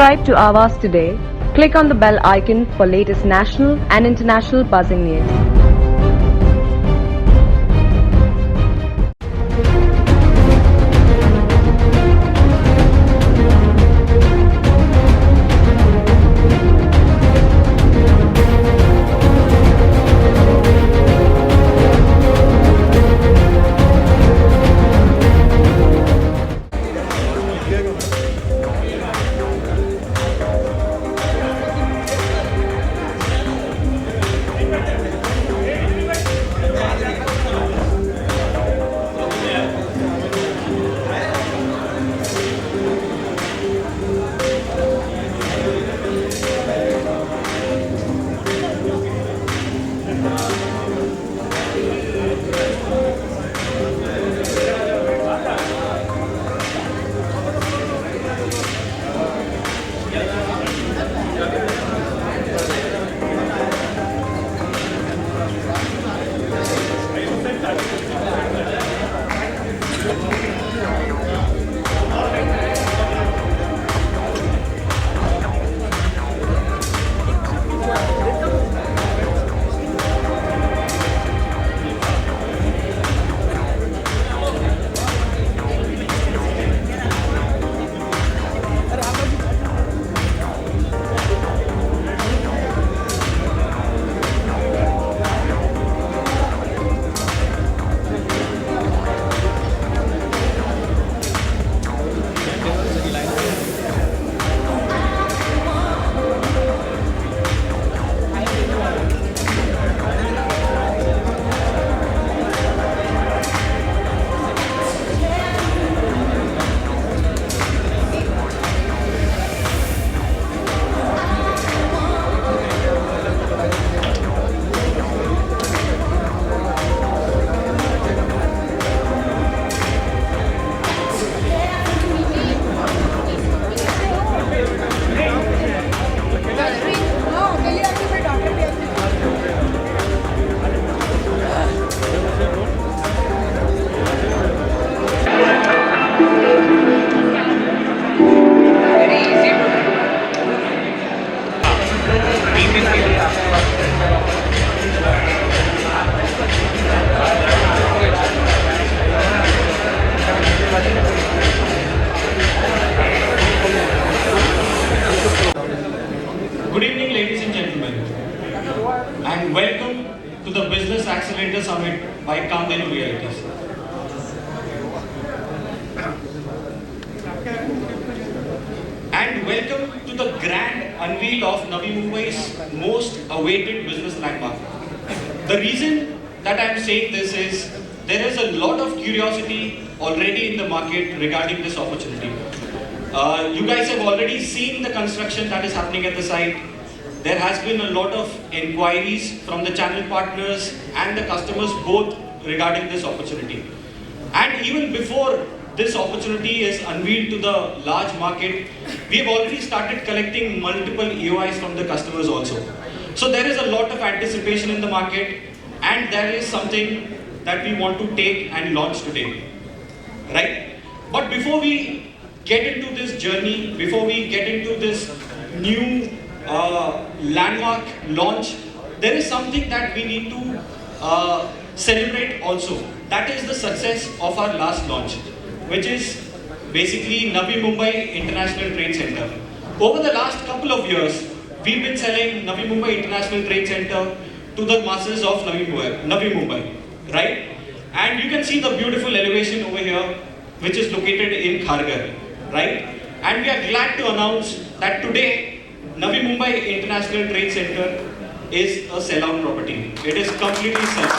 Subscribe to Avas today. Click on the bell icon for latest national and international buzzing news. Good evening, ladies and gentlemen, and welcome to the Business Accelerator Summit by Kamdenu Realities. And welcome to the grand unveil of Navi Mumbai's most awaited business landmark. The reason that I am saying this is there is a lot of curiosity already in the market regarding this opportunity. You guys have already seen the construction that is happening at the site. There has been a lot of inquiries from the channel partners and the customers both regarding this opportunity. And even before this opportunity is unveiled to the large market, we have already started collecting multiple EOIs from the customers also. So there is a lot of anticipation in the market, and there is something that we want to take and launch today, right? But before we get into this journey, before we get into this new landmark launch, there is something that we need to celebrate also. That is the success of our last launch, which is basically Navi Mumbai International Trade Center. Over the last couple of years, we've been selling Navi Mumbai International Trade Center to the masses of Navi Mumbai, right? And you can see the beautiful elevation over here, which is located in Kharghar, right? And we are glad to announce that today, Navi Mumbai International Trade Center is a sellout property. It is completely sold.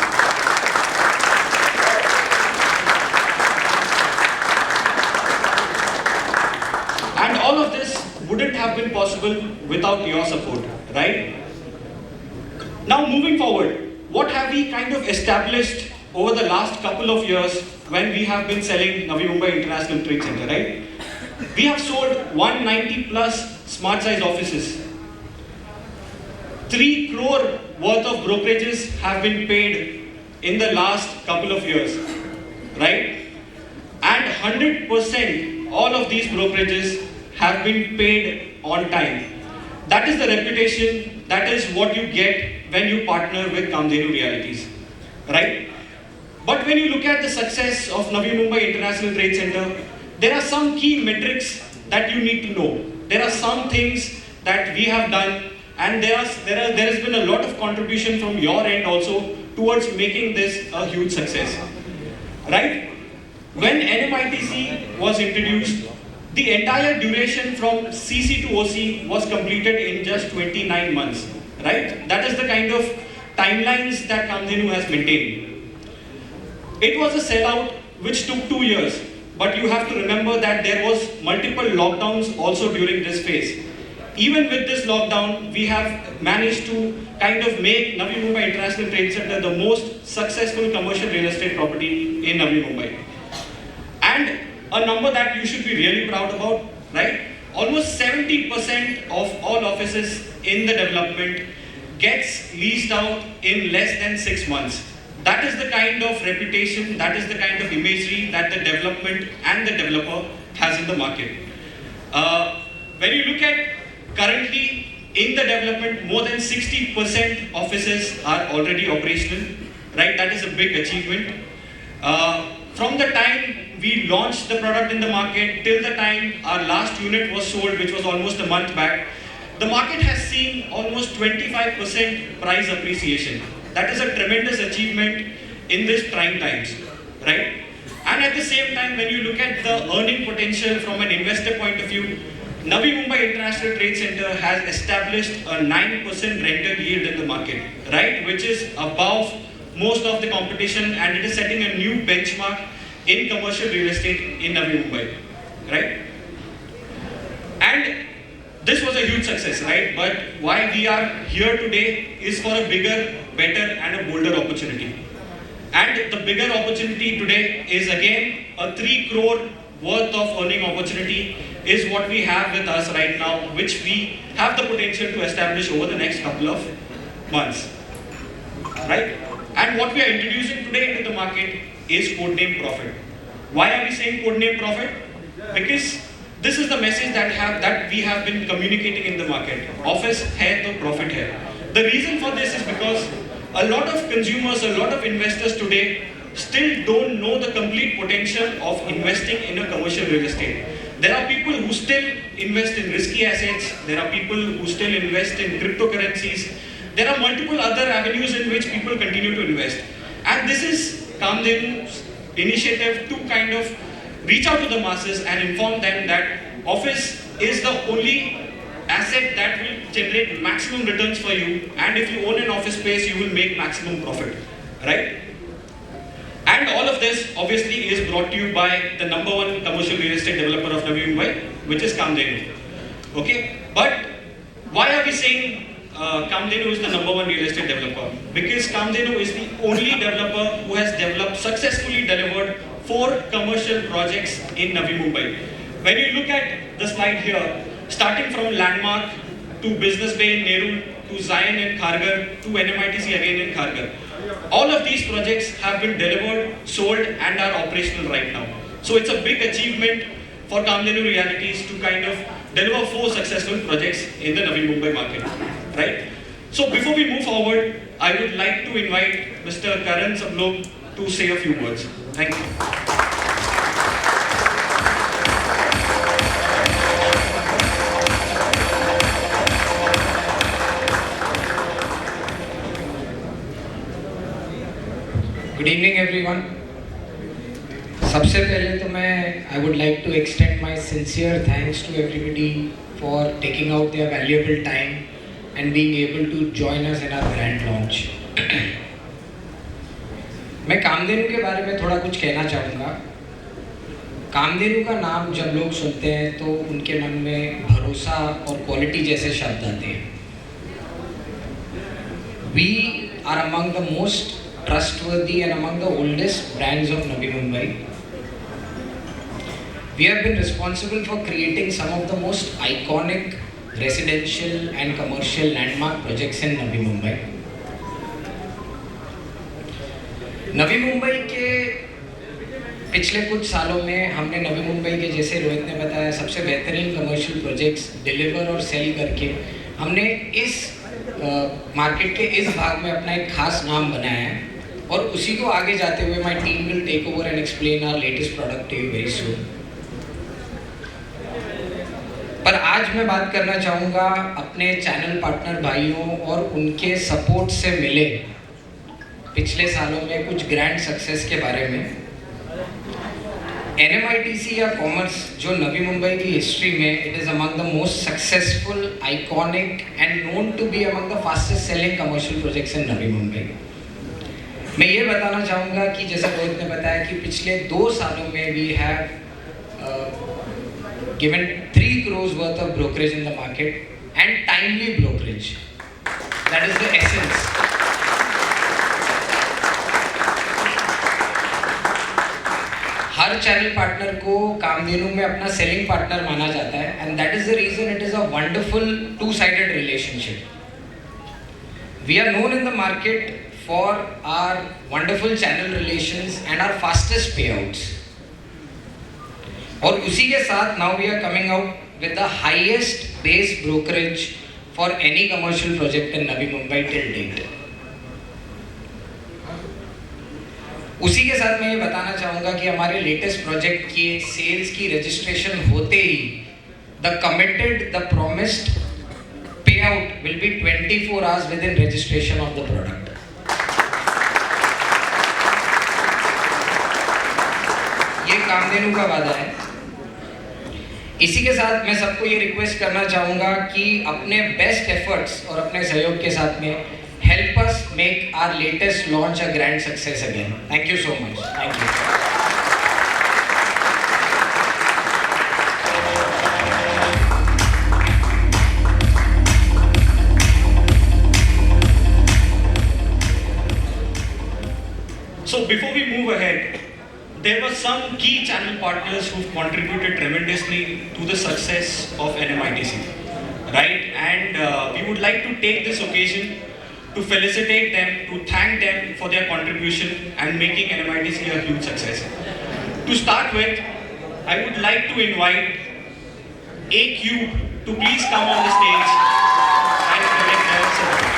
And all of this wouldn't have been possible without your support, right? Now moving forward, what have we kind of established over the last couple of years when we have been selling Navi Mumbai International Trade Center, right? We have sold 190 plus smart size offices. 3 crore worth of brokerages have been paid in the last couple of years, right? And 100% all of these brokerages have been paid on time. That is the reputation, that is what you get when you partner with Kamdhenu Realities, right? But when you look at the success of Navi Mumbai International Trade Center, there are some key metrics that you need to know. There are some things that we have done, and there has been a lot of contribution from your end also towards making this a huge success, right? When NMITC was introduced, the entire duration from CC to OC was completed in just 29 months, right? That is the kind of timelines that Kamdhenu has maintained. It was a sellout which took 2 years, but you have to remember that there was multiple lockdowns also during this phase. Even with this lockdown, we have managed to kind of make Navi Mumbai International Trade Center the most successful commercial real estate property in Navi Mumbai. And a number that you should be really proud about, right? Almost 70% of all offices in the development gets leased out in less than 6 months. That is the kind of reputation, that is the kind of imagery that the development and the developer has in the market. When you look at currently in the development, more than 60% offices are already operational, right? That is a big achievement. From the time we launched the product in the market till the time our last unit was sold, which was almost a month back, the market has seen almost 25% price appreciation. That is a tremendous achievement in these trying times, right? And at the same time, when you look at the earning potential from an investor point of view, Navi Mumbai International Trade Center has established a 9% rental yield in the market, right? Which is above most of the competition, and it is setting a new benchmark in commercial real estate in Navi Mumbai, right? And this was a huge success, right? But why we are here today is for a bigger, better and a bolder opportunity. And the bigger opportunity today is again a 3 crore worth of earning opportunity is what we have with us right now, which we have the potential to establish over the next couple of months, right? And what we are introducing today into the market is Codename Profit. Why are we saying Codename Profit? Because this is the message that we have been communicating in the market. Office hai to profit hai. The reason for this is because a lot of consumers, a lot of investors today still don't know the complete potential of investing in a commercial real estate. There are people who still invest in risky assets. There are people who still invest in cryptocurrencies. There are multiple other avenues in which people continue to invest. And this is Kamdhenu's initiative to kind of reach out to the masses and inform them that office is the only asset that will generate maximum returns for you, and if you own an office space, you will make maximum profit, right? And all of this obviously is brought to you by the number one commercial real estate developer of Navi Mumbai, which is Kamdhenu. Okay, but why are we saying Kamdhenu is the number one real estate developer? Because Kamdhenu is the only developer who has successfully delivered 4 commercial projects in Navi Mumbai. When you look at the slide here, starting from Landmark to Business Bay in Nerul to Zion in Kharghar to NMITC again in Kharghar, all of these projects have been delivered, sold and are operational right now. So it's a big achievement for Kamdhenu Realities to kind of deliver 4 successful projects in the Navi Mumbai market, right? So before we move forward, I would like to invite Mr. Karan Sablok to say a few words. Thank you. Good evening everyone. सबसे पहले तो मैं I would like to extend my sincere thanks to everybody for taking out their valuable time and being able to join us in our grand launch. मैं कामधेनु के बारे में थोड़ा कुछ कहना चाहूँगा। कामधेनु का नाम जब लोग सुनते हैं तो उनके मन में भरोसा और क्वालिटी जैसे शब्द आते हैं। We are among the most trustworthy and among the oldest brands of Navi Mumbai. We have been responsible for creating some of the most iconic residential and commercial landmark projects in Navi Mumbai. Navi Mumbai के पिछले कुछ सालों में हमने नवी मुंबई के, जैसे रोहित ने बताया, सबसे बेहतरीन कमर्शियल प्रोजेक्ट्स डिलीवर और सेल करके हमने इस मार्केट के इस भाग में अपना एक खास नाम बनाया है, और उसी को आगे जाते हुए my team will take over and explain our latest product to you very soon. पर आज मैं बात करना चाहूँगा अपने चैनल पार्टनर भाइयों और उनके सपोर्ट से मिले पिछले सालों में कुछ ग्रैंड सक्सेस के बारे में। NMITC या कॉमर्स जो नवी मुंबई की हिस्ट्री में it is among the most successful, iconic and known to be among the fastest selling commercial projects in Navi Mumbai. मैं ये बताना चाहूँगा कि जैसे रोहित ने बताया कि पिछले 2 सालों में we have given 3 crores worth of brokerage in the market and timely brokerage. That is the essence. Her channel partner को कामधेनु में अपना सेलिंग पार्टनर माना जाता है, and that is the reason it is a wonderful two-sided relationship. We are known in the market for our wonderful channel relations and our fastest payouts. और उसी के साथ now we are coming out with the highest base brokerage for any commercial project in Navi Mumbai till date. उसी के साथ मैं ये बताना चाहूँगा कि हमारे लेटेस्ट प्रोजेक्ट की सेल्स की रजिस्ट्रेशन होते ही the committed, the promised payout will be 24 hours within registration of the product. ये कामधेनु का वादा है। इसी के साथ मैं सबको ये रिक्वेस्ट करना चाहूँगा कि अपने बेस्ट एफर्ट्स और अपने सहयोग के साथ में help us make our latest launch a grand success again. Thank you so much. Thank you. So before we move ahead, there were some key channel partners who've contributed tremendously to the success of NMITC, right? And we would like to take this occasion to felicitate them, to thank them for their contribution and making NMITC a huge success. To start with, I would like to invite A-Cube to please come on the stage and collect their support.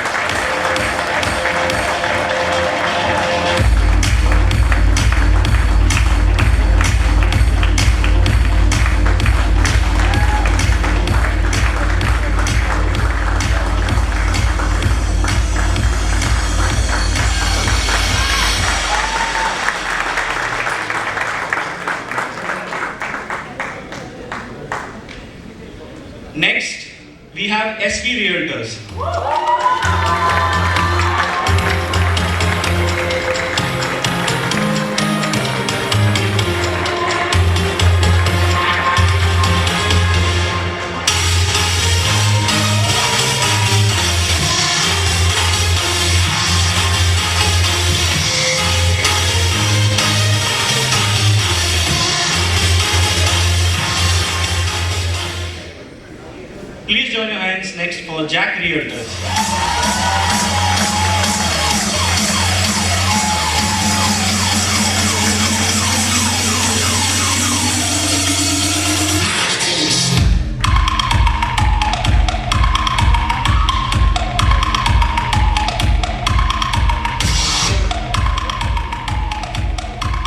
Next, we have SV Realtors. Please join your hands next for Jack Realtors.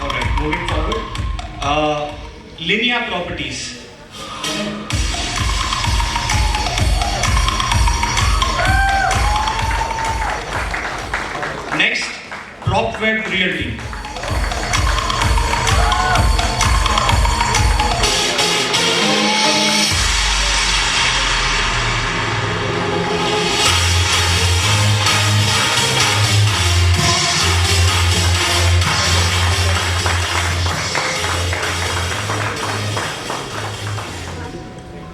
Alright, moving forward. Linear Properties. Next, PropWeb Realty.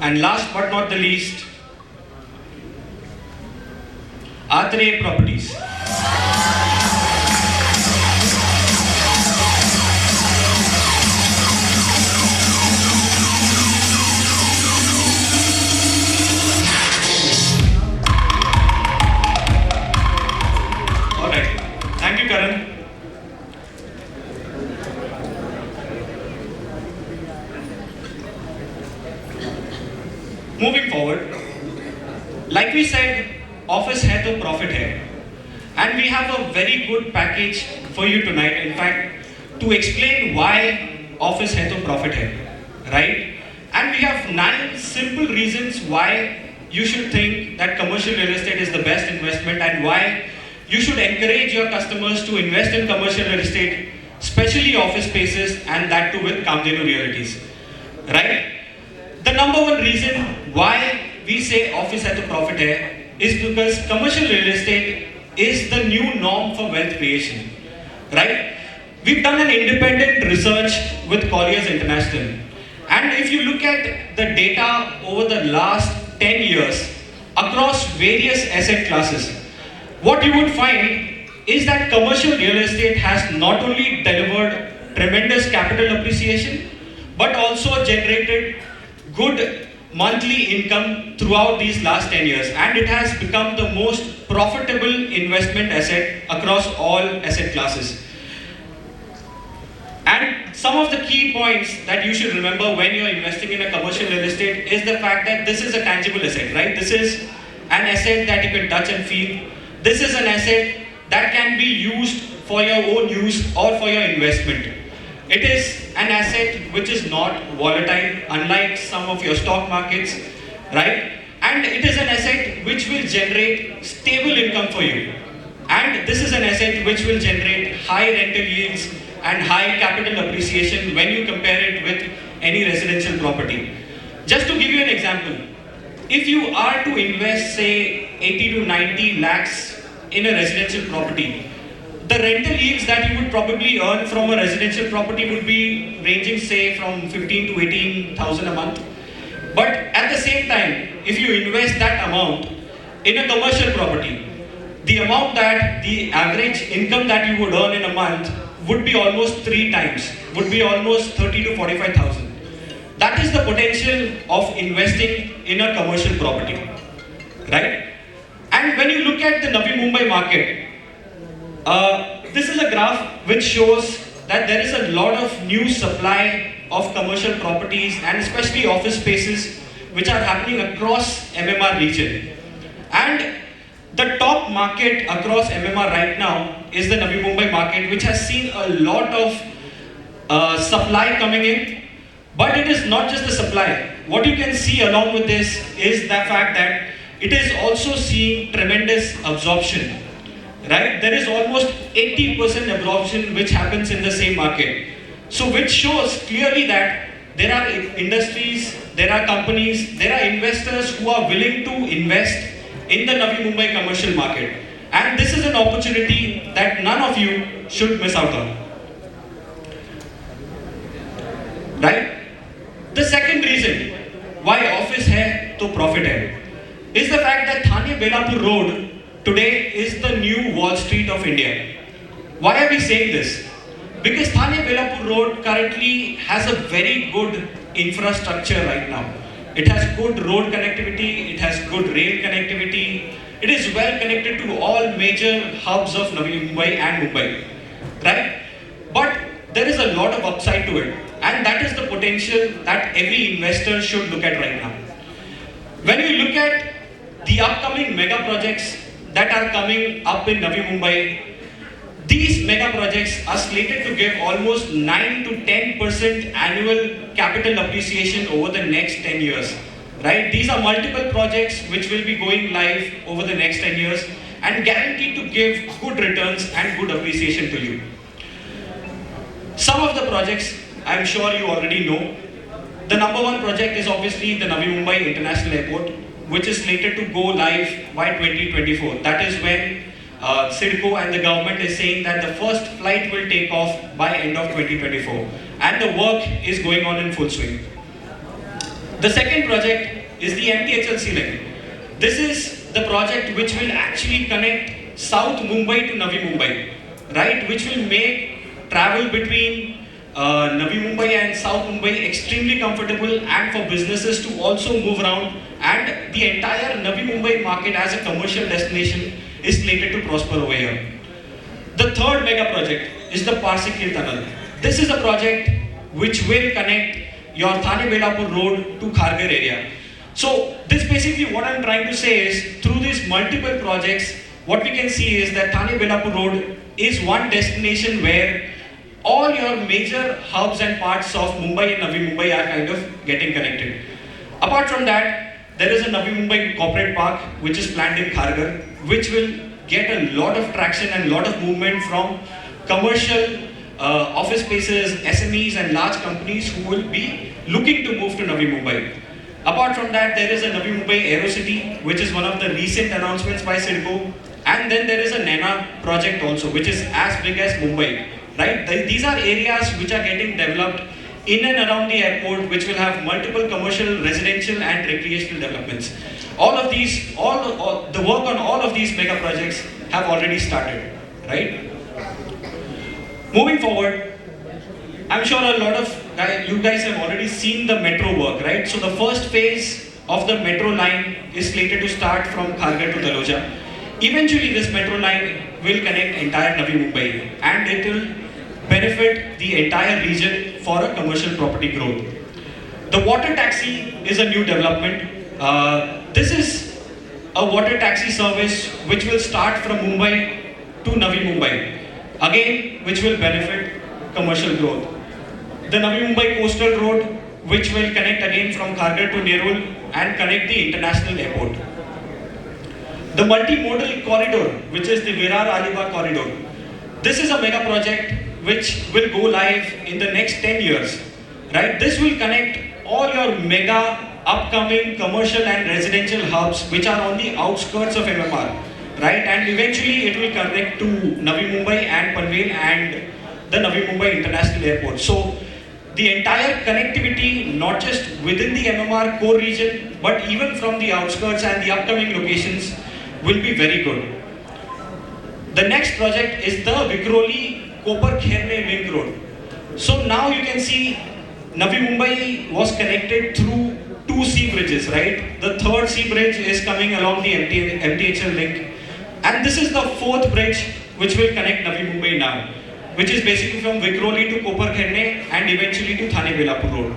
And last but not the least, Atre Properties. Alright, thank you, Karan. forward. Like we said, office hai to profit hai. And we have a very good package for you tonight. In fact, to explain why office hai to profit hai, right? And we have 9 simple reasons why you should think that commercial real estate is the best investment and why you should encourage your customers to invest in commercial real estate, especially office spaces, and that too with Kamdenu Realities, right? The number one reason why we say office hai to profit hai is because commercial real estate is the new norm for wealth creation, right? We've done an independent research with Colliers International, and if you look at the data over the last 10 years across various asset classes, what you would find is that commercial real estate has not only delivered tremendous capital appreciation, but also generated good monthly income throughout these last 10 years, and it has become the most profitable investment asset across all asset classes. And some of the key points that you should remember when you're investing in a commercial real estate is the fact that this is a tangible asset, right? This is an asset that you can touch and feel. This is an asset that can be used for your own use or for your investment. It is an asset which is not volatile, unlike some of your stock markets, right? And it is an asset which will generate stable income for you. And this is an asset which will generate high rental yields and high capital appreciation when you compare it with any residential property. Just to give you an example, if you are to invest say 80 to 90 lakhs in a residential property, the rental yields that you would probably earn from a residential property would be ranging say from 15 to 18,000 a month. But at the same time, if you invest that amount in a commercial property, the amount that the average income that you would earn in a month would be almost 3 times, would be almost 30 to 45,000. That is the potential of investing in a commercial property, right? And when you look at the Navi Mumbai market, this is a graph which shows that there is a lot of new supply of commercial properties and especially office spaces which are happening across MMR region. And the top market across MMR right now is the Navi Mumbai market, which has seen a lot of supply coming in. But it is not just the supply. What you can see along with this is the fact that it is also seeing tremendous absorption, right? There is almost 80% absorption which happens in the same market. So which shows clearly that there are industries, there are companies, there are investors who are willing to invest in the Navi Mumbai commercial market. And this is an opportunity that none of you should miss out on, right? The second reason why office hai to profit hai is the fact that Thane Belapur Road today is the new Wall Street of India. Why are we saying this? Because Thane Belapur Road currently has a very good infrastructure right now. It has good road connectivity, it has good rail connectivity, it is well connected to all major hubs of Navi Mumbai and Mumbai, right? But there is a lot of upside to it, and that is the potential that every investor should look at right now. When you look at the upcoming mega projects that are coming up in Navi Mumbai, these mega projects are slated to give almost 9 to 10% annual capital appreciation over the next 10 years, right? These are multiple projects which will be going live over the next 10 years and guaranteed to give good returns and good appreciation to you. Some of the projects I'm sure you already know. The number one project is obviously the Navi Mumbai International Airport, which is slated to go live by 2024. That is when CIDCO and the government is saying that the first flight will take off by end of 2024. And the work is going on in full swing. The second project is the MTHL Sea Link. This is the project which will actually connect South Mumbai to Navi Mumbai, right? Which will make travel between Navi Mumbai and South Mumbai extremely comfortable, and for businesses to also move around, and the entire Navi Mumbai market as a commercial destination is slated to prosper over here. The third mega project is the Parsik Hill Tunnel. This is a project which will connect your Thane Belapur Road to Kharghar area. So this basically what I'm trying to say is through these multiple projects, what we can see is that Thane Belapur Road is one destination where all your major hubs and parts of Mumbai and Navi Mumbai are kind of getting connected. Apart from that, there is a Navi Mumbai Corporate Park which is planned in Kharghar, which will get a lot of traction and lot of movement from commercial office spaces, SMEs and large companies who will be looking to move to Navi Mumbai. Apart from that, there is a Navi Mumbai Aerocity, which is one of the recent announcements by CIDCO. And then there is a NAINA project also, which is as big as Mumbai, right? These are areas which are getting developed in and around the airport, which will have multiple commercial, residential and recreational developments. All of these, all the work on all of these mega projects have already started, right? Moving forward, I'm sure a lot of you guys have already seen the metro work, right? So the first phase of the metro line is slated to start from Kharghar to Taloja. Eventually, this metro line will connect entire Navi Mumbai and it will benefit the entire region for a commercial property growth. The water taxi is a new development. This is a water taxi service which will start from Mumbai to Navi Mumbai, again which will benefit commercial growth. The Navi Mumbai Coastal Road, which will connect again from Kharghar to Nerul and connect the international airport. The multimodal corridor, which is the Virar-Alibag corridor. This is a mega project which will go live in the next 10 years, right? This will connect all your mega upcoming commercial and residential hubs which are on the outskirts of MMR, right? And eventually it will connect to Navi Mumbai and Panvel and the Navi Mumbai International Airport. So the entire connectivity, not just within the MMR core region, but even from the outskirts and the upcoming locations will be very good. The next project is the Vikhroli-Koper-Kherne Link Road. So now you can see Navi Mumbai was connected through 2 sea bridges, right? The 3rd sea bridge is coming along the MTHL link. And this is the 4th bridge which will connect Navi Mumbai now, which is basically from Vikhroli to Koper-Kherne and eventually to Thane Belapur Road.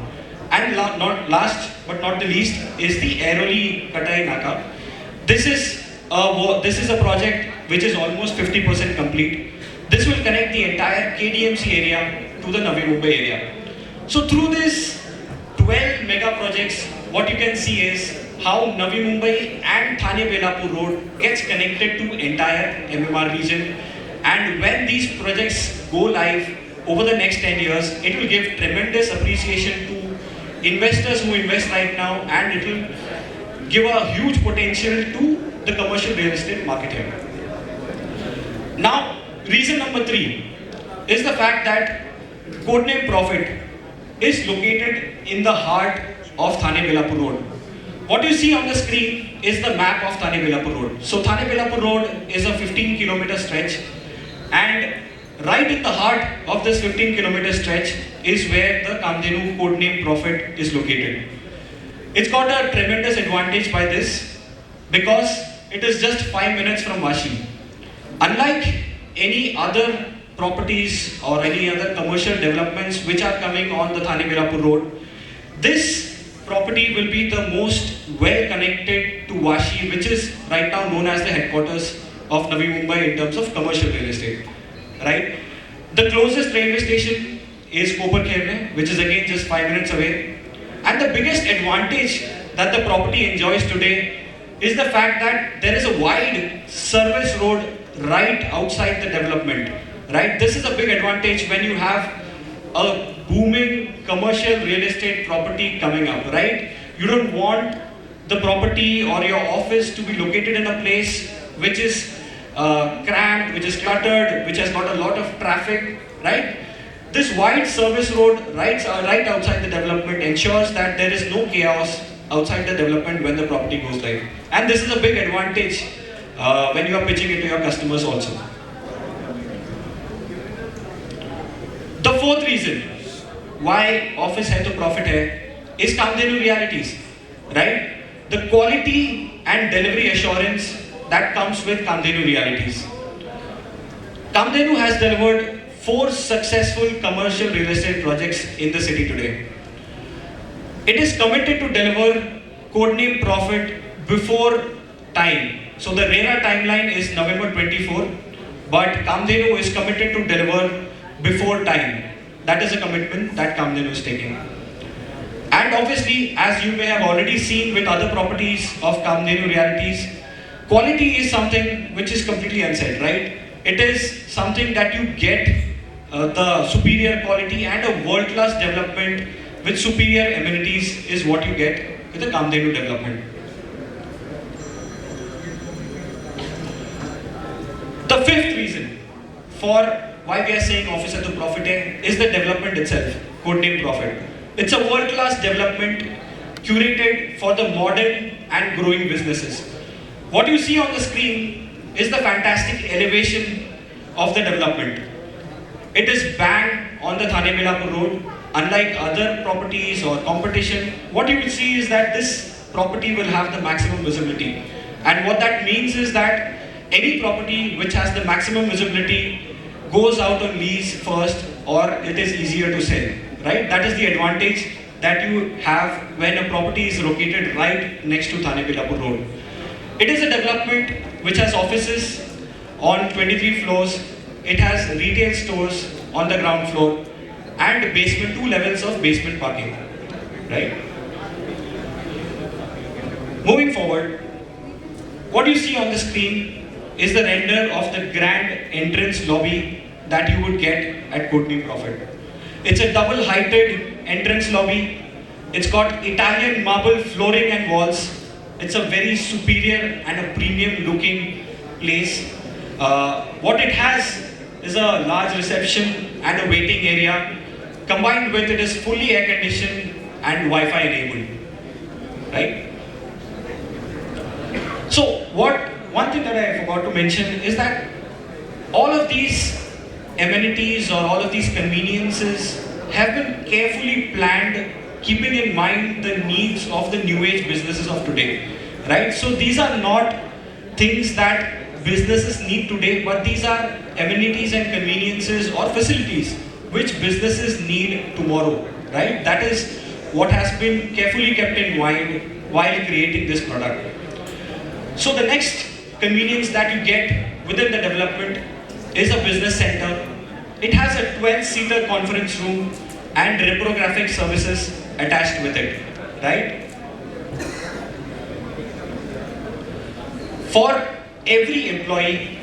And not last but not the least is the Airoli-Katai Naka. This is a project which is almost 50% complete. This will connect the entire KDMC area to the Navi Mumbai area. So through this 12 mega projects, what you can see is how Navi Mumbai and Thane Belapur Road gets connected to entire MMR region. And when these projects go live over the next 10 years, it will give tremendous appreciation to investors who invest right now, and it will give a huge potential to the commercial real estate market here. Now, reason number 3 is the fact that Codename Profit is located in the heart of Thane Belapur Road. What you see on the screen is the map of Thane Belapur Road. So Thane Belapur Road is a 15-kilometer stretch, and right in the heart of this 15-kilometer stretch is where the Kamdhenu Codename Profit is located. It's got a tremendous advantage by this because it is just 5 minutes from Vashi. Unlike any other properties or any other commercial developments which are coming on the Thane Belapur Road, this property will be the most well connected to Vashi, which is right now known as the headquarters of Navi Mumbai in terms of commercial real estate, right? The closest railway station is Koper-Kherne, which is again just 5 minutes away. And the biggest advantage that the property enjoys today is the fact that there is a wide service road right outside the development, right? This is a big advantage when you have a booming commercial real estate property coming up, right? You don't want the property or your office to be located in a place which is cramped, which is cluttered, which has got a lot of traffic, right? This wide service road right outside the development ensures that there is no chaos outside the development when the property goes live. And this is a big advantage when you are pitching it to your customers also. The 4th reason why office hai to profit hai is Kamdhenu Realities, right? The quality and delivery assurance that comes with Kamdhenu Realities. Kamdhenu has delivered 4 successful commercial real estate projects in the city today. It is committed to deliver codename Profit before time. So the RERA timeline is November 24, but Kamdhenu is committed to deliver before time. That is a commitment that Kamdhenu is taking. And obviously, as you may have already seen with other properties of Kamdhenu Realities, quality is something which is completely unsaid, right? It is something that you get the superior quality and a world-class development with superior amenities is what you get with the Kamdhenu development. The fifth reason for why we are saying Office at the Profit is the development itself, codename Profit. It's a world-class development curated for the modern and growing businesses. What you see on the screen is the fantastic elevation of the development. It is bang on the Thane Milapur road. Unlike other properties or competition, what you will see is that this property will have the maximum visibility. And what that means is that any property which has the maximum visibility goes out on lease first, or it is easier to sell, right? That is the advantage that you have when a property is located right next to Thane Milapur road. It is a development which has offices on 23 floors. It has retail stores on the ground floor and basement, 2 levels of basement parking, right? Moving forward, what you see on the screen is the render of the grand entrance lobby that you would get at Codename Profit. It's a double-heighted entrance lobby. It's got Italian marble flooring and walls. It's a very superior and a premium-looking place. What it has is a large reception and a waiting area. Combined with it is fully air-conditioned and Wi-Fi enabled, right? So one thing that I forgot to mention is that all of these amenities or all of these conveniences have been carefully planned, keeping in mind the needs of the new age businesses of today, right? So these are not things that businesses need today, but these are amenities and conveniences or facilities which businesses need tomorrow, right? That is what has been carefully kept in mind while creating this product. So the next convenience that you get within the development is a business center. It has a 12-seater conference room and reprographic services attached with it, right? For every employee,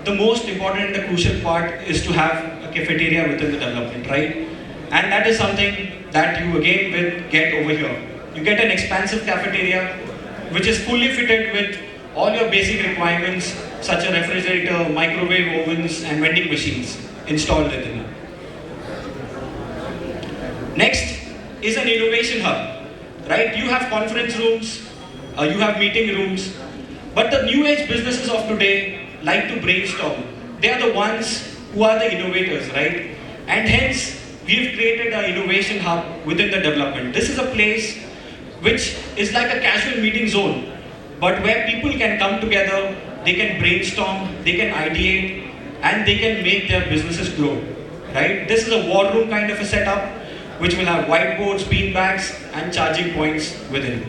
the most important and the crucial part is to have a cafeteria within the development, right? And that is something that you again will get over here. You get an expansive cafeteria which is fully fitted with all your basic requirements such as refrigerator, microwave ovens and vending machines installed within it. Next is an innovation hub, right? You have conference rooms, you have meeting rooms, but the new age businesses of today like to brainstorm. They are the ones who are the innovators, right? And hence, we've created an innovation hub within the development. This is a place which is like a casual meeting zone, but where people can come together, they can brainstorm, they can ideate, and they can make their businesses grow, right? This is a war room kind of a setup, which will have whiteboards, beanbags, and charging points within.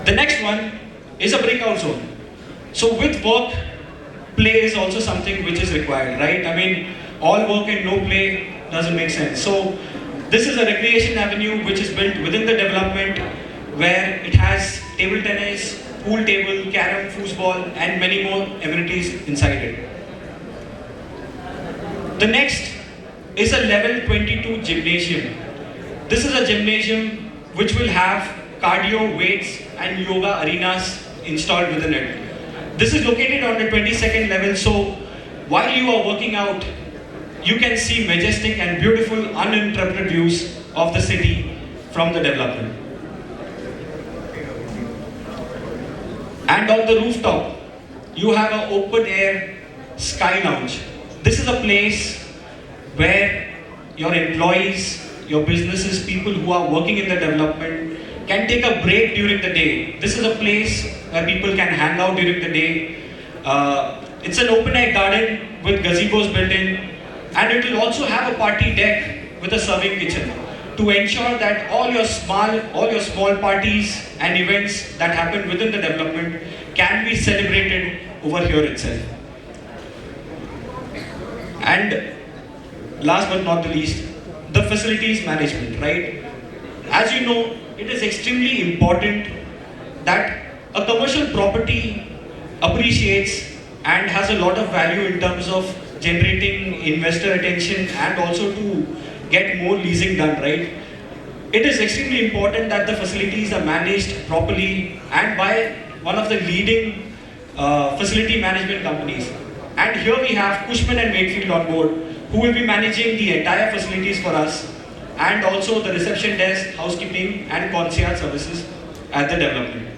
The next one is a breakout zone. So with work, play is also something which is required, right? I mean, all work and no play doesn't make sense. So this is a recreation avenue which is built within the development where it has table tennis, pool table, carom, foosball, and many more amenities inside it. The next is a level 22 gymnasium. This is a gymnasium which will have cardio, weights, and yoga arenas installed within it. This is located on the 22nd level, so while you are working out, you can see majestic and beautiful uninterrupted views of the city from the development. And on the rooftop, you have an open air sky lounge. This is a place where your employees, your businesses, people who are working in the development can take a break during the day. This is a place where people can hang out during the day. It's an open air garden with gazebos built in, and it will also have a party deck with a serving kitchen to ensure that all your small parties and events that happen within the development can be celebrated over here itself. And last but not the least, the facilities management, right? As you know, it is extremely important that a commercial property appreciates and has a lot of value in terms of generating investor attention and also to get more leasing done, right? It is extremely important that the facilities are managed properly and by one of the leading facility management companies. And here we have Cushman and Wakefield on board, who will be managing the entire facilities for us and also the reception desk, housekeeping and concierge services at the development.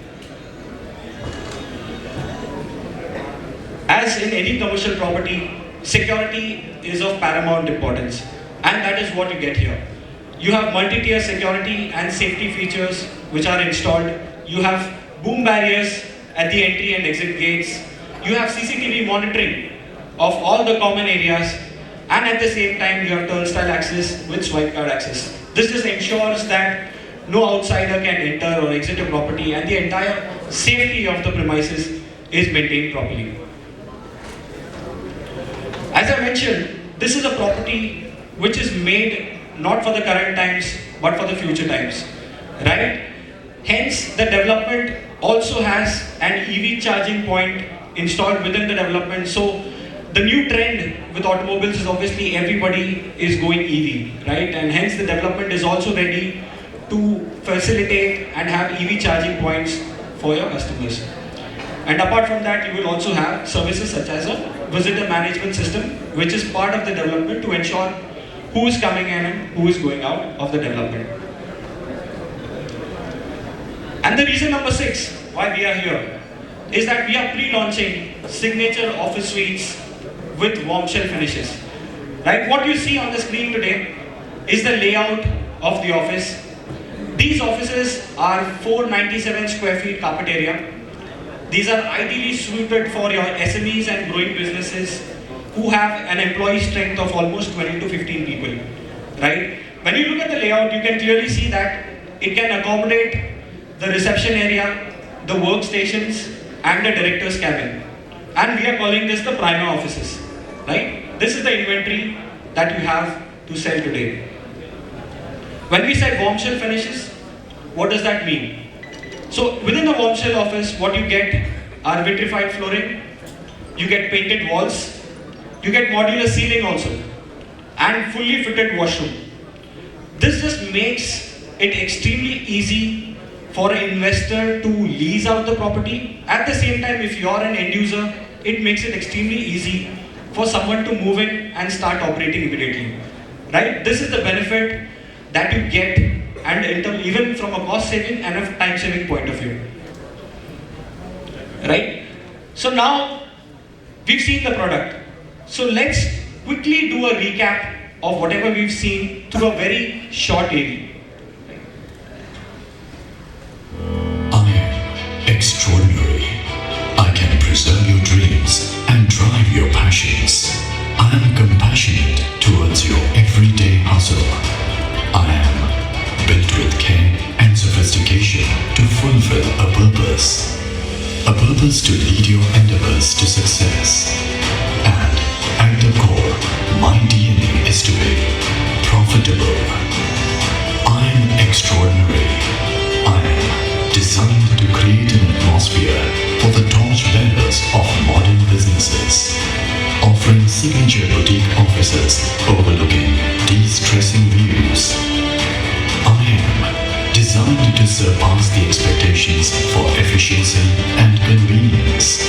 As in any commercial property, security is of paramount importance, and that is what you get here. You have multi-tier security and safety features which are installed. You have boom barriers at the entry and exit gates. You have CCTV monitoring of all the common areas, and at the same time you have turnstile access with swipe card access. This just ensures that no outsider can enter or exit a property and the entire safety of the premises is maintained properly. As I mentioned, this is a property which is made not for the current times but for the future times, right? Hence, the development also has an EV charging point installed within the development. So the new trend with automobiles is obviously everybody is going EV, right? And hence the development is also ready to facilitate and have EV charging points for your customers. And apart from that, you will also have services such as a visitor management system, which is part of the development to ensure who is coming in and who is going out of the development. And the reason number 6 why we are here is that we are pre-launching signature office suites with warm shell finishes. Right? What you see on the screen today is the layout of the office. These offices are 497 square feet carpet area. These are ideally suited for your SMEs and growing businesses who have an employee strength of almost 20 to 15 people, right? When you look at the layout, you can clearly see that it can accommodate the reception area, the workstations, and the director's cabin. And we are calling this the prima offices, right? This is the inventory that you have to sell today. When we say warm shell finishes, what does that mean? So within the warm shell office, what you get are vitrified flooring, you get painted walls, you get modular ceiling also, and fully fitted washroom. This just makes it extremely easy for an investor to lease out the property. At the same time, if you're an end user, it makes it extremely easy for someone to move in and start operating immediately. Right? This is the benefit that you get, and even from a cost saving and a time saving point of view. Right? So now we've seen the product. So let's quickly do a recap of whatever we've seen through a very short AV. I am extraordinary. I can preserve your dreams and drive your passions. I am compassionate towards your everyday hustle. I am built with care and sophistication to fulfill a purpose. A purpose to lead your endeavors to success. And at the core, my DNA is to be profitable. I am extraordinary. I am designed to create an atmosphere for the torchbearers of modern businesses, offering signature boutique offices overlooking de-stressing views. I am designed to surpass the expectations for efficiency and convenience.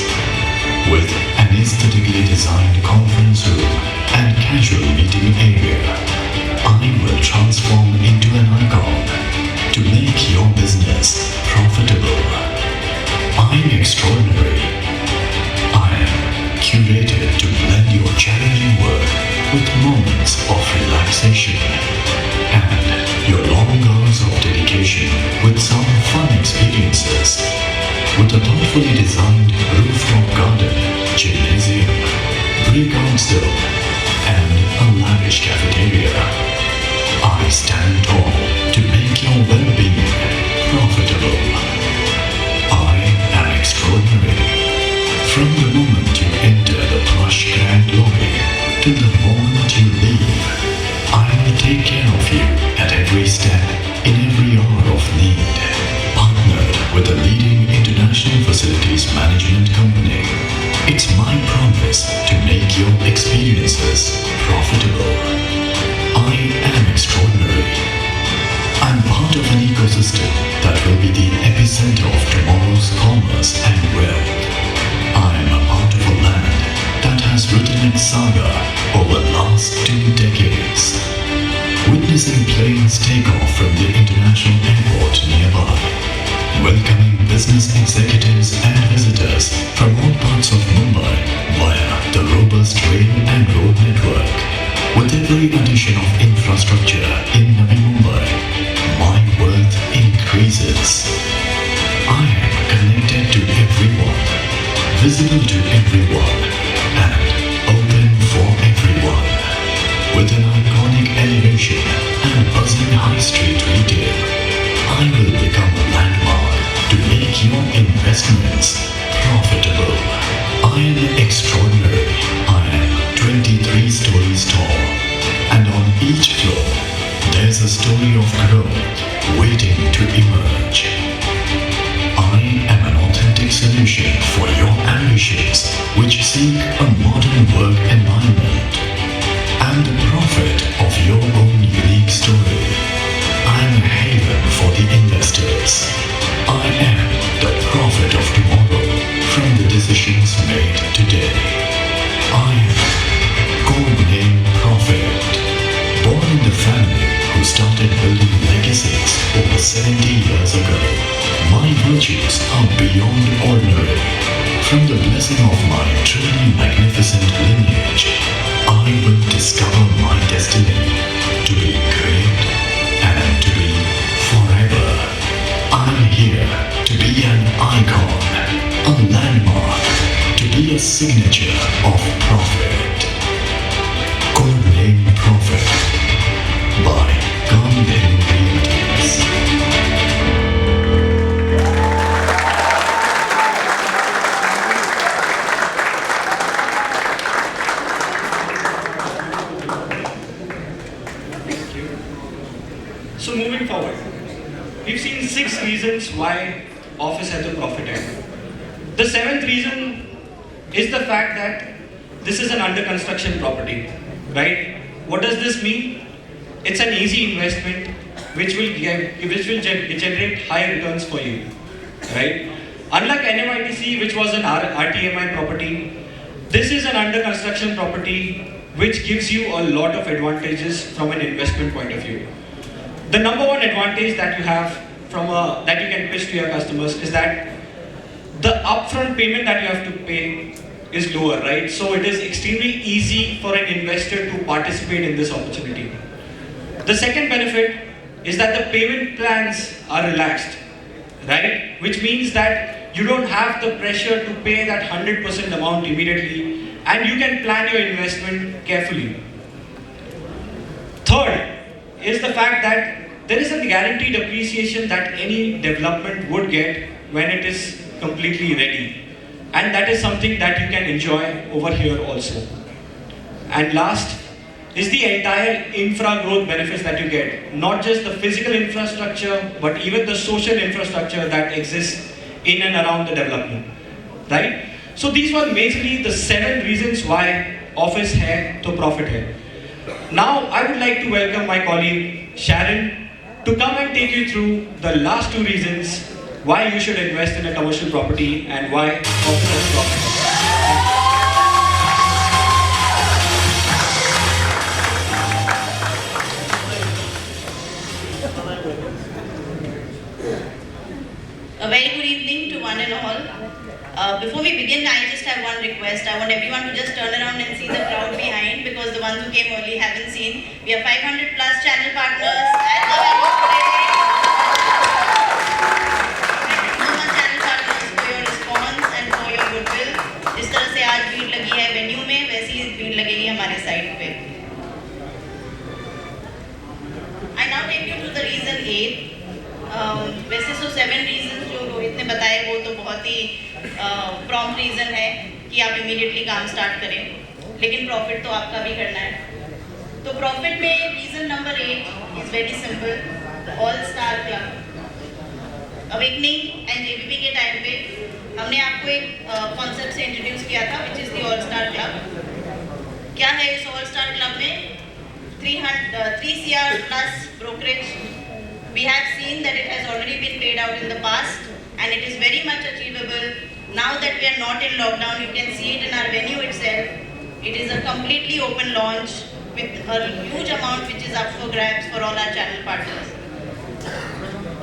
With an aesthetically designed conference room and casual meeting area, I will transform into an icon to make your business profitable. I'm extraordinary. I am curated to blend your challenging work with moments of relaxation and your long hours of dedication with some fun experiences. With a thoughtfully designed rooftop garden, gymnasium, breakout zone, and a lavish cafeteria, I stand tall From the moment you enter the plush grand lobby till the moment you leave, I will take care of you at every step, in every hour of need. Partnered with a leading international facilities management company, it's my promise to make your experiences profitable. I am extraordinary. I'm part of an ecosystem that will be the epicenter of tomorrow's commerce and wealth. I'm a part of a land that has written its saga over the last 2 decades. Witnessing planes take off from the international airport nearby, welcoming business executives and visitors from all parts of Mumbai via the robust rail and road network. With every addition of infrastructure in Navi Mumbai, my wealth increases. I am connected to everyone, visible to everyone, and open for everyone. With an iconic elevation and buzzing high street retail, I will become a landmark to make your investments profitable. I am extraordinary. I am 23 stories tall, and on each floor, there's a story of growth waiting to emerge. I am an authentic solution for your ambitions which seek a modern work environment. I'm the prophet of your own unique story. I'm a haven for the investors. I am the prophet of tomorrow from the decisions made today. I am Codename Prophet, born in the family who started building legacies over 70 years ago. My virtues are beyond ordinary. From the blessing of my truly magnificent lineage, I will discover my destiny to be great and to be forever. I'm here to be an icon, a landmark, to be a signature of profit. Codename Prophet by Gandhi Realties. So moving forward, we've seen 6 reasons why office has a profit end. The 7th reason is the fact that this is an under construction property, right? What does this mean? It's an easy investment which will generate high returns for you, right? Unlike NMITC, which was an RTMI property, this is an under construction property which gives you a lot of advantages from an investment point of view. The number one advantage that you have that you can pitch to your customers is that the upfront payment that you have to pay is lower, right? So it is extremely easy for an investor to participate in this opportunity. The second benefit is that the payment plans are relaxed, right? Which means that you don't have the pressure to pay that 100% amount immediately, and you can plan your investment carefully. Third is the fact that there is a guaranteed appreciation that any development would get when it is completely ready. And that is something that you can enjoy over here also. And last is the entire infra growth benefits that you get. Not just the physical infrastructure, but even the social infrastructure that exists in and around the development, right? So these were majorly the 7 reasons why office hai to profit hai. Now I would like to welcome my colleague Sharon to come and take you through the last 2 reasons why you should invest in a commercial property and why office has profit. A very good evening to one and all. Before we begin, I just have one request. I want everyone to just turn around and see the crowd behind, because the ones who came early haven't seen. We have 500 plus channel partners and the venue today. Thank you so much channel partners for your response and for your goodwill. जिस तरह से आज भीड़ लगी है venue में, वैसी ही भीड़ लगेगी हमारे साइड पे. I now take you to the reason 8. वैसे तो 7 reasons जो रोहित ने बताए वो तो बहुत बहुत ही प्रॉम्प्ट रीजन है कि आप इमीडिएटली काम स्टार्ट करें, लेकिन प्रॉफिट तो आपका भी करना है। तो प्रॉफिट में reason number 8 is very simple, all star club. Awakening and JBP के टाइम पे हमने आपको एक कॉन्सेप्ट से इंट्रोड्यूस किया था, which is the all star club. क्या है इस ऑल स्टार क्लब में? 3 CR plus brokerage. We have seen that it has already been paid out in the past and it is very much achievable. Now that we are not in lockdown, you can see it in our venue itself. It is a completely open launch with a huge amount which is up for grabs for all our channel partners.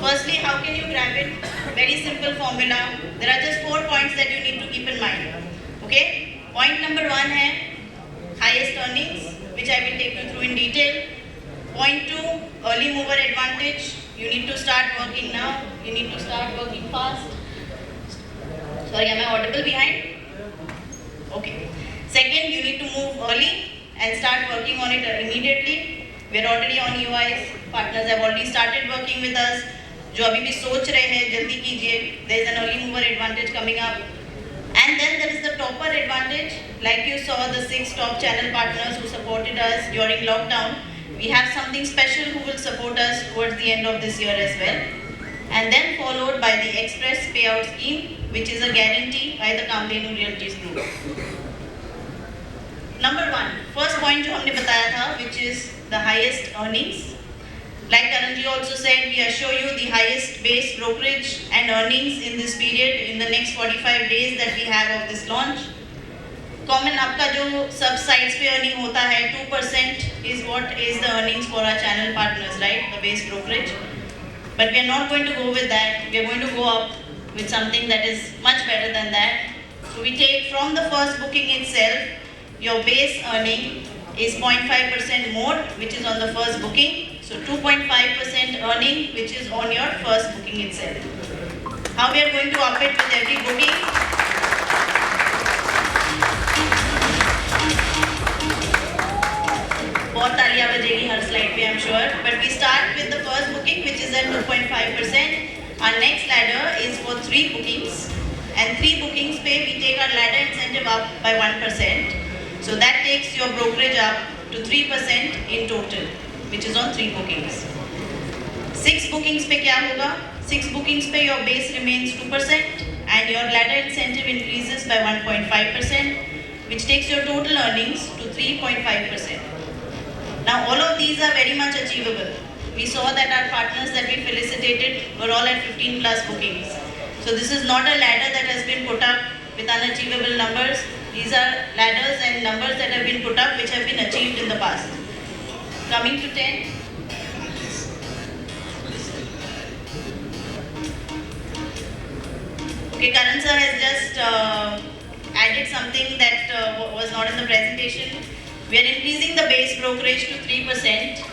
Firstly, how can you grab it? Very simple formula. There are just 4 points that you need to keep in mind. Okay? Point number 1 है highest earnings, which I will take you through in detail. Point 2, early mover advantage. You need to start working now. You need to start working fast. Sorry, am I audible behind? Okay. Second, you need to move early and start working on it immediately. We are already on EOIs. Partners have already started working with us. जो अभी भी सोच रहे हैं जल्दी कीजिए. There is an early mover advantage coming up. And then there is the topper advantage. Like you saw the 6 top channel partners who supported us during lockdown. We have something special who will support us towards the end of this year as well. And then followed by the express payout scheme, which is a guarantee by the Kamdenu Realties Group. Number 1, first point जो हमने बताया था, which is the highest earnings. Like Karanji also said, we assure you the highest base brokerage and earnings in this period in the next 45 days that we have of this launch. Common आपका जो सब sites पे earning होता है 2% is what is the earnings for our channel partners, right? The base brokerage. But we are not going to go with that. We are going to go up with something that is much better than that. So we take from the first booking itself, your base earning is 0.5% more, which is on the first booking. So 2.5% earning, which is on your first booking itself. How we are going to up it with every booking? बहुत तालियां बजेगी हर slide पे, I'm sure. But we start with the first booking, which is at 2.5%. Our next ladder is for 3 bookings, and 3 bookings पे we take our ladder incentive up by 1%. So that takes your brokerage up to 3% in total, which is on 3 bookings. 6 bookings पे क्या होगा? 6 bookings पे your base remains 2% and your ladder incentive increases by 1.5%, which takes your total earnings to 3.5%. Now all of these are very much achievable. We saw that our partners that we felicitated were all at 15 plus bookings. So this is not a ladder that has been put up with unachievable numbers. These are ladders and numbers that have been put up which have been achieved in the past. Coming to 10. Okay, Karan sir has just added something that was not in the presentation. We are increasing the base brokerage to 3%.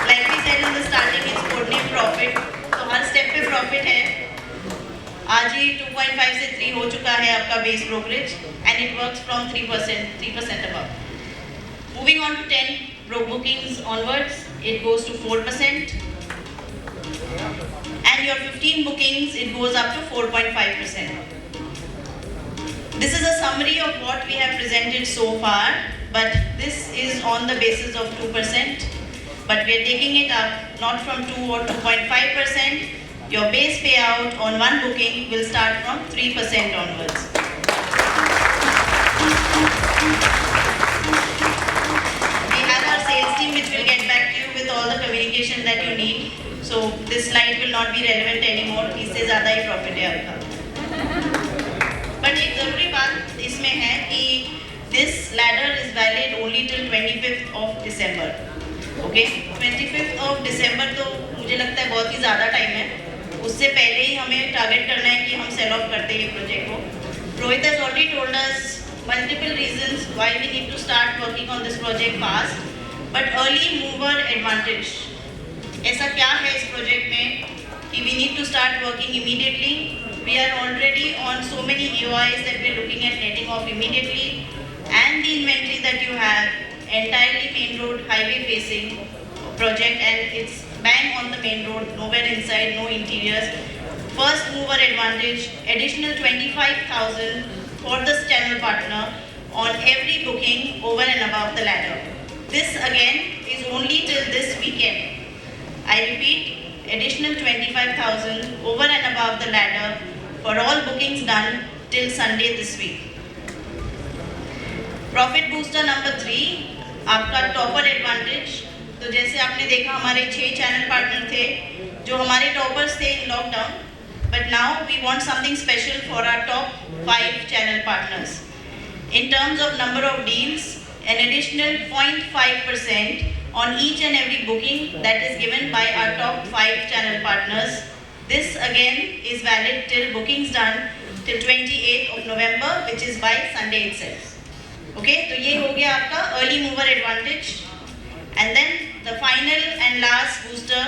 Like we said in the starting, it's codename profit. तो हर step पे profit है. आज ही 2.5 से 3 हो चुका है आपका base brokerage and it works from 3% above. Moving on to 10 bookings onwards, it goes to 4%. And your 15 bookings, it goes up to 4.5%. This is a summary of what we have presented so far, but this is on the basis of 2%. But we are taking it up not from 2 or 2.5%. Your base payout on one booking will start from 3% onwards. We have our sales team which will get back to you with all the communication that you need. So this slide will not be relevant anymore. इससे ज़्यादा ही profit है आपका. But एक ज़रूरी बात इसमें है कि this ladder is valid only till 25th of December. Okay? 25th of December तो मुझे लगता है बहुत ही ज़्यादा टाइम है. उससे पहले ही हमें टारगेट करना है कि हम सेल ऑफ करते हैं ये प्रोजेक्ट को. Rohit has already told us multiple reasons why we need to start working on this project fast. But early mover advantage. ऐसा क्या है इस प्रोजेक्ट में कि we need to start working immediately. We are already on so many EOIs that we are looking at netting off immediately, and the inventory that you have entirely main road, highway facing project, and it's bang on the main road, nowhere inside, no interiors. First mover advantage, additional 25,000 for the channel partner on every booking over and above the ladder. This again is only till this weekend. I repeat, additional 25,000 over and above the ladder for all bookings done till Sunday this week. Profit booster number 3, आपका topper advantage. तो जैसे आपने देखा हमारे 6 channel partner थे जो हमारे toppers थे in lockdown, but now we want something special for our top 5 channel partners. In terms of number of deals, an additional 0.5% on each and every booking that is given by our top 5 channel partners. This again is valid till bookings done till 28th of November, which is by Sunday itself. Okay, तो ये हो गया आपका early mover advantage. And then the final and last booster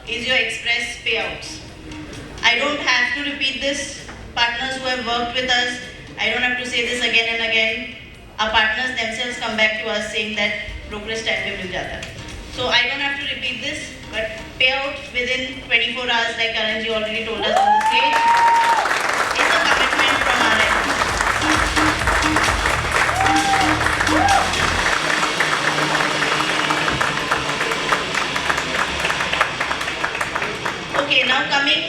is your express payouts. I don't have to repeat this. Partners who have worked with us, I don't have to say this again and again. Our partners themselves come back to us saying that brokerage time पे मिल जाता है. So I don't have to repeat this, but payout within 24 hours, like Karan ji already told us on the stage, is a commitment from our end. Okay, now coming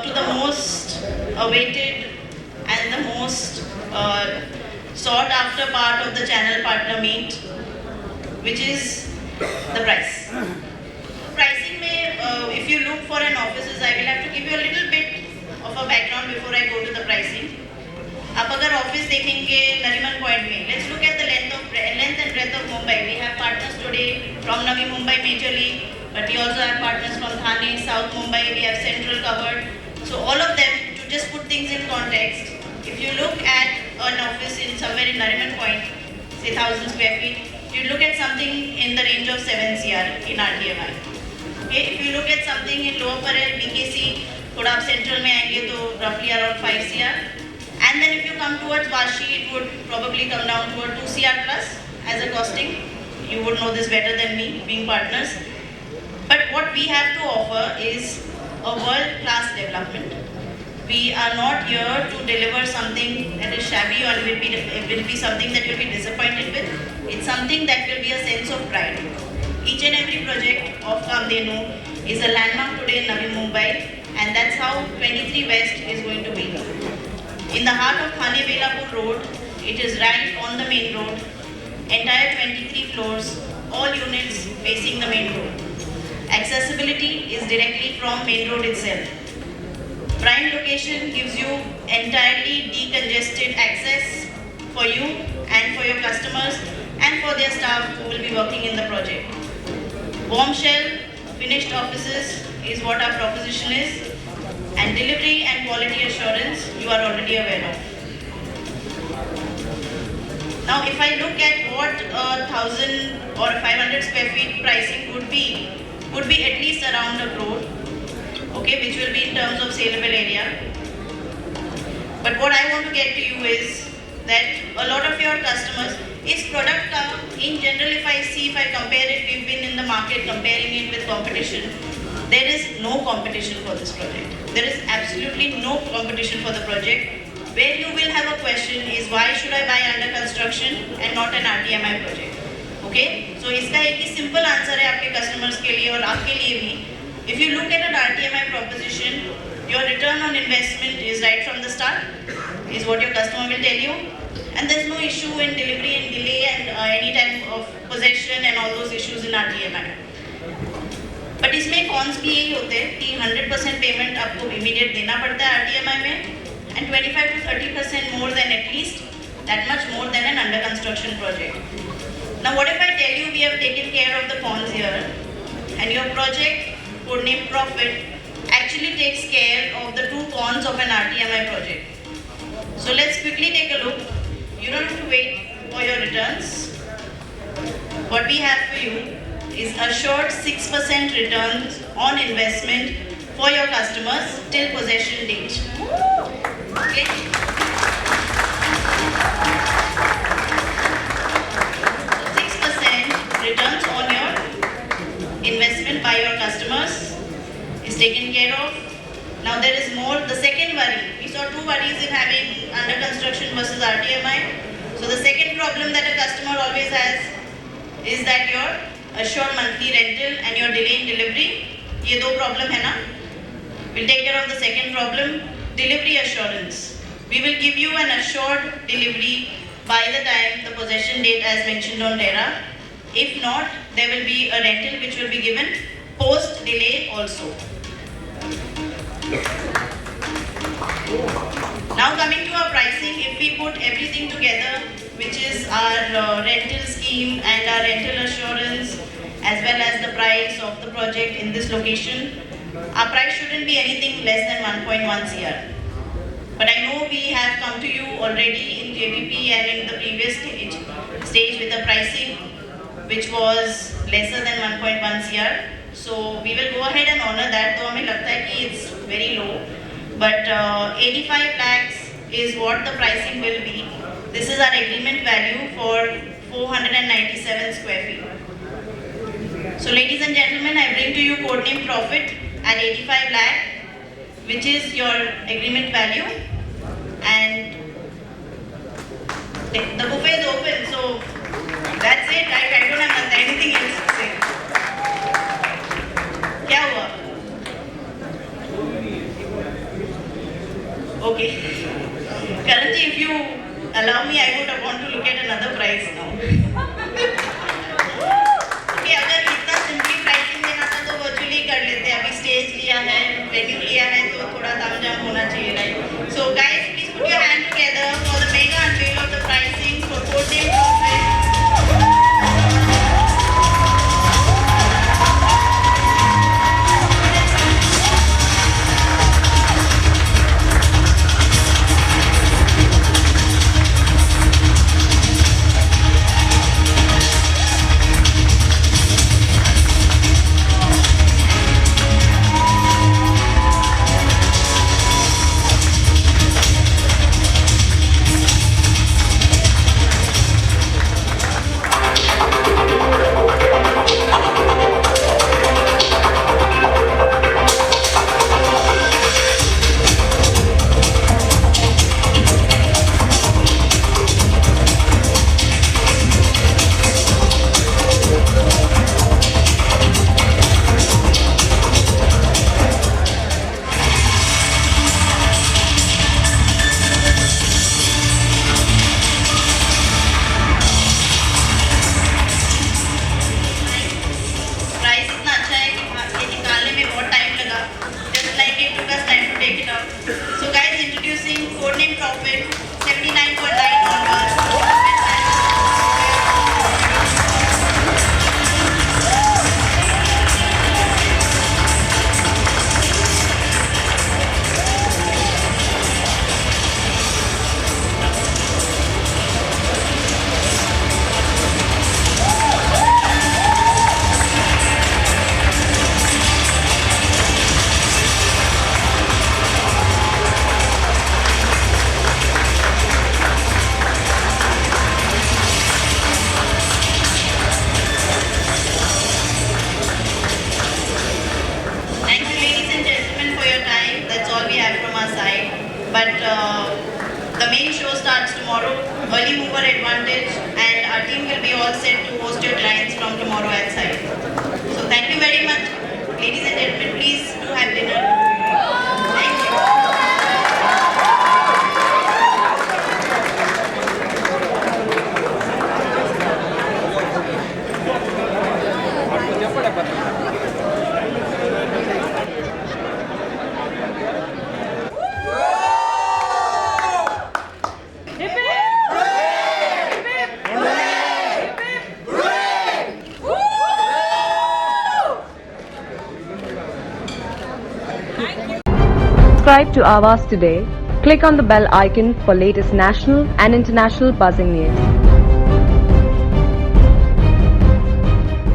to the most awaited and the most sought after part of the channel partner meet, which is the price. Pricing में, if you look for an offices, I will have to give you a little bit of a background before I go to the pricing. आप अगर office देखेंगे Nariman point में, let's look at the length and breadth of Mumbai. We have partners today from Navi Mumbai majorly, but we also have partners from Thane, South Mumbai. We have Central covered. So all of them, to just put things in context, if you look at an office in somewhere in Nariman Point, say 1,000 square feet, you look at something in the range of 7 CR in RTMI. Okay, if you look at something in Lower Parel, BKC, थोड़ा आप Central में आएंगे तो roughly around 5 CR. And then if you come towards Vashi, it would probably come down toward 2 CR plus as a costing. You would know this better than me, being partners. But what we have to offer is a world-class development. We are not here to deliver something that is shabby or will be something that you'll be disappointed with. It's something that will be a sense of pride. Each and every project of Kamdenu is a landmark today in Navi Mumbai, and that's how 23 West is going to be. In the heart of Thane Belapur Road, it is right on the main road, entire 23 floors, all units facing the main road. Accessibility is directly from main road itself. Prime location gives you entirely decongested access for you and for your customers and for their staff who will be working in the project. Bombshell, finished offices is what our proposition is, and delivery and quality assurance you are already aware of. Now if I look at what 1,000 or 500 square feet pricing would be at least around 1 crore, okay, which will be in terms of saleable area. But what I want to get to you is that a lot of your customers, is product in general, if I compare it, we've been in the market comparing it with competition. There is no competition for this project. There is absolutely no competition for the project. Where you will have a question is, why should I buy under construction and not an RTMI project? Okay, so इसका एक ही simple answer है आपके customers के लिए और आपके लिए भी. If you look at an RTMI proposition, your return on investment is right from the start, is what your customer will tell you, and there's no issue in delivery and delay and any type of possession and all those issues in RTMI. But इसमें cons भी यही होते हैं कि 100% payment आपको immediate देना पड़ता है RTMI में, and 25 to 30% more than at least, that much more than an under construction project. Now what if I tell you we have taken care of the cons here, and your project, codename Profit, actually takes care of the 2 cons of an RTMI project. So let's quickly take a look. You don't have to wait for your returns. What we have for you is assured 6% returns on investment for your customers till possession date. Okay? So 6% taken care of. Now there is more. The second worry, we saw two worries in having under construction versus RTMI. So the second problem that a customer always has is that your assured monthly rental and your delay in delivery. ये दो problem है ना? We'll take care of the second problem, delivery assurance. We will give you an assured delivery by the time the possession date as mentioned on RERA. If not, there will be a rental which will be given post delay also. Now coming to our pricing, if we put everything together, which is our rental scheme and our rental assurance, as well as the price of the project in this location, our price shouldn't be anything less than 1.1 CR. But I know we have come to you already in JPP and in the previous stage with the pricing which was lesser than 1.1 CR. So we will go ahead and honor that, though हमें लगता है कि it's very low. But 85 lakhs is what the pricing will be. This is our agreement value for 497 square feet. So ladies and gentlemen, I bring to you codename profit at 85 lakh, which is your agreement value, and the buffet is open, so that's it. I don't have anything else to say. क्या हुआ? Okay. Currently, if you allow me, I would want to look at another price now. Okay, अगर इतना simply pricing देना था तो virtually कर लेते हैं. अभी स्टेज लिया है, वेन्यू लिया है, तो थोड़ा तामझाम होना चाहिए, right? So guys, please put your hand together for the mega unveil of the pricing for codename profit. So guys, introducing codename profit 79.9 onwards. But the main show starts tomorrow, early mover advantage, and our team will be all set to host your clients from tomorrow at site. So thank you very much. Ladies and gentlemen, please do have dinner. Thank you. Subscribe to Aavas today. Click on the bell icon for latest national and international buzzing news.